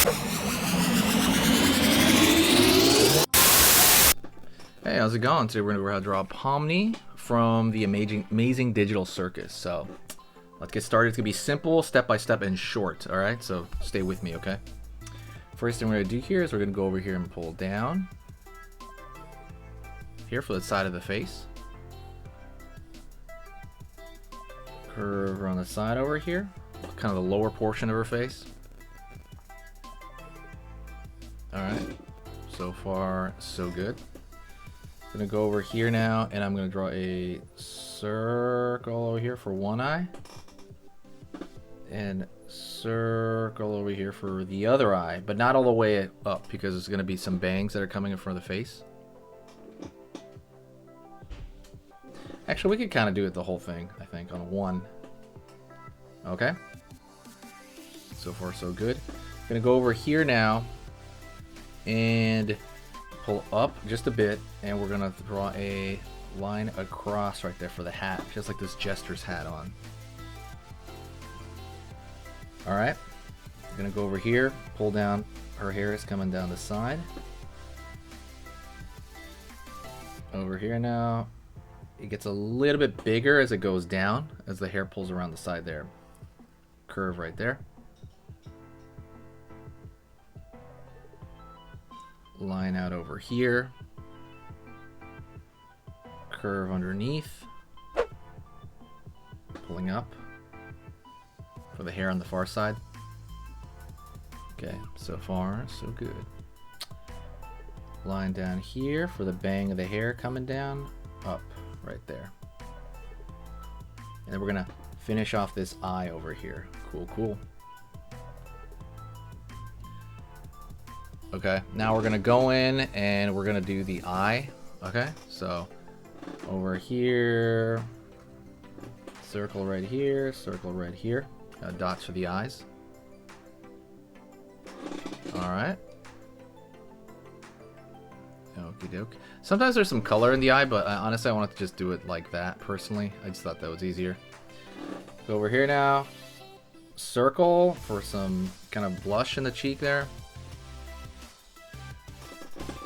Hey, how's it going? Today we're going to learn how to draw Pomni from the Amazing Digital Circus. So let's get started. It's going to be simple, step-by-step, and short, alright? So stay with me, okay? First thing we're going to do here is we're going to go over here and pull down here for the side of the face. Curve around the side over here, kind of the lower portion of her face. Alright, so far so good. I'm gonna go over here now and I'm gonna draw a circle over here for one eye and circle over here for the other eye, but not all the way up because there's gonna be some bangs that are coming in front of the face. Actually, we could kind of do it the whole thing, I think, on one. Okay, so far so good. I'm gonna go over here now and pull up just a bit, and we're gonna draw a line across right there for the hat, just like this jester's hat on. All right, I'm gonna go over here, pull down. Her hair is coming down the side. Over here now, it gets a little bit bigger as it goes down, as the hair pulls around the side there. Curve right there. Line out over here, curve underneath, pulling up for the hair on the far side. Okay, so far so good. Line down here for the bang of the hair coming down, up right there. And then we're gonna finish off this eye over here. Cool, cool. Okay, now we're gonna go in and we're gonna do the eye. Okay, so over here, circle right here, circle right here. Dots for the eyes. All right. Okie doke. Sometimes there's some color in the eye, but honestly, I wanted to just do it like that personally. I just thought that was easier. Go over here now. Circle for some kind of blush in the cheek there.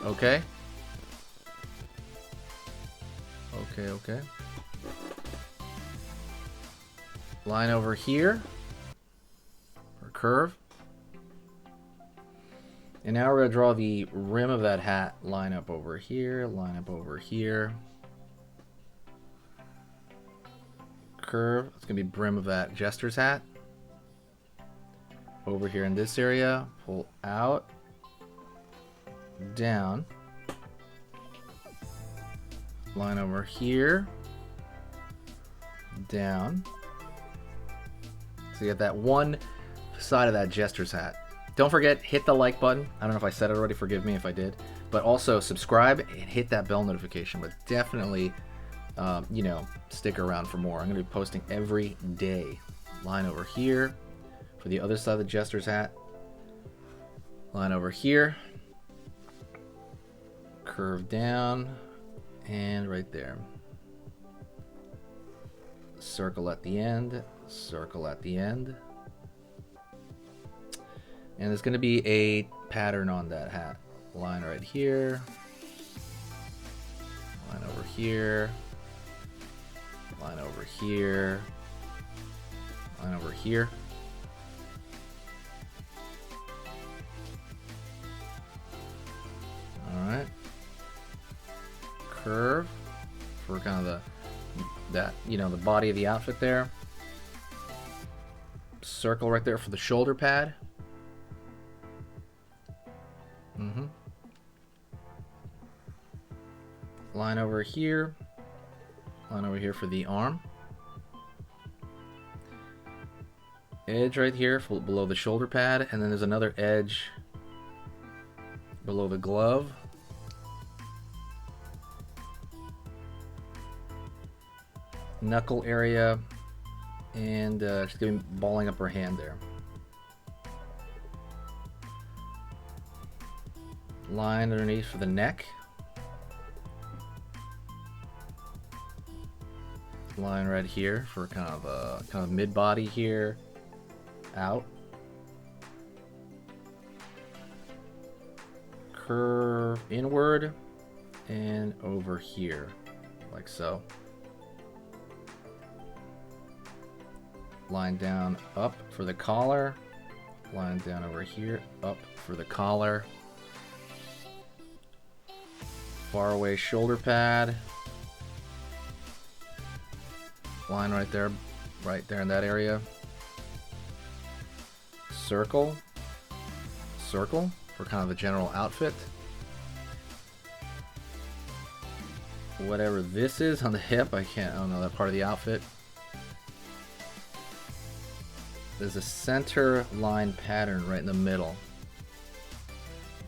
Okay. Okay. Line over here. Or curve. And now we're going to draw the rim of that hat. Line up over here. Line up over here. Curve. It's going to be brim of that jester's hat. Over here in this area. Pull out. Down. Line over here. Down. So you got that one side of that jester's hat. Don't forget, hit the like button. I don't know if I said it already, forgive me if I did. But also subscribe and hit that bell notification. But definitely, you know, stick around for more. I'm going to be posting every day. Line over here for the other side of the jester's hat. Line over here. Curve down and right there. Circle at the end. Circle at the end. And there's going to be a pattern on that hat. Line right here. Line over here. Line over here. Line over here. Alright. Curve for kind of the body of the outfit there. Circle right there for the shoulder pad. Line over here. Line over here for the arm. Edge right here below the shoulder pad, and then there's another edge below the glove. Knuckle area, and she's going to be balling up her hand there. Line underneath for the neck. Line right here for kind of mid body here. Out. curve inward and over here, like so. Line down up for the collar. Line down over here, up for the collar. Far away shoulder pad. Line right there in that area. Circle for kind of the general outfit. Whatever this is on the hip, I don't know that part of the outfit. There's a center line pattern right in the middle,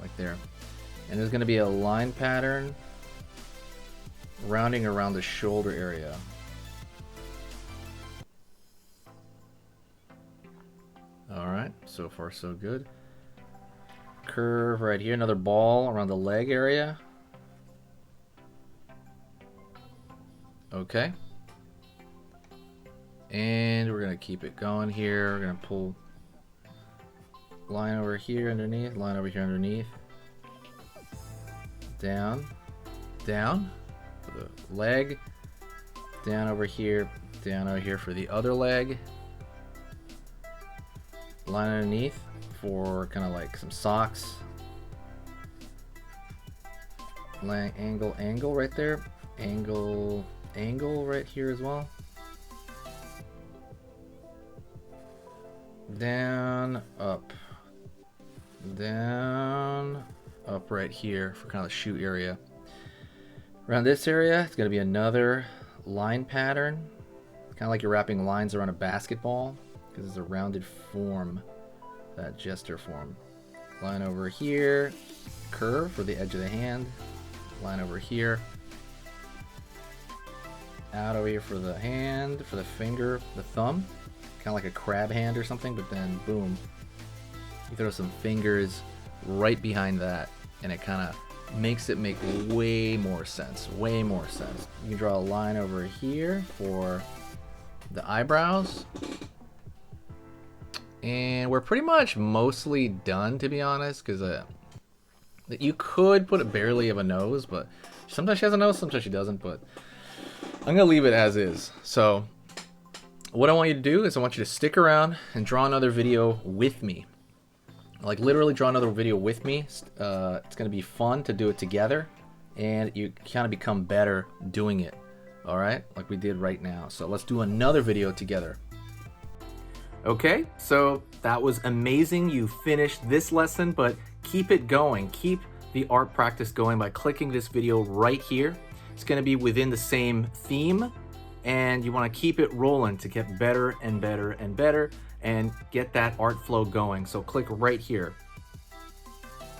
like there. And there's going to be a line pattern rounding around the shoulder area. Alright, so far so good. Curve right here, another ball around the leg area. Okay. And we're going to keep it going here. We're going to pull line over here underneath, line over here underneath. Down, down for the leg. Down over here for the other leg. Line underneath for kind of like some socks. Line, angle right there. Angle right here as well. Down, up right here for kind of the shoe area. Around this area, it's going to be another line pattern, kind of like you're wrapping lines around a basketball, because it's a rounded form, that gesture form. Line over here, curve for the edge of the hand, line over here, out over here for the hand, for the finger, the thumb, kind of like a crab hand or something, but then boom, you throw some fingers right behind that, and it kind of makes it make way more sense. You can draw a line over here for the eyebrows, and we're pretty much mostly done, to be honest, because you could put a barely of a nose, but sometimes she has a nose, sometimes she doesn't, but I'm gonna leave it as is. So what I want you to do is I want you to stick around and draw another video with me. Like literally draw another video with me. It's going to be fun to do it together, and you kind of become better doing it. Alright, like we did right now. So let's do another video together. Okay, so that was amazing. You finished this lesson, but keep it going. Keep the art practice going by clicking this video right here. It's going to be within the same theme, and you want to keep it rolling to get better and better and better and get that art flow going. So click right here.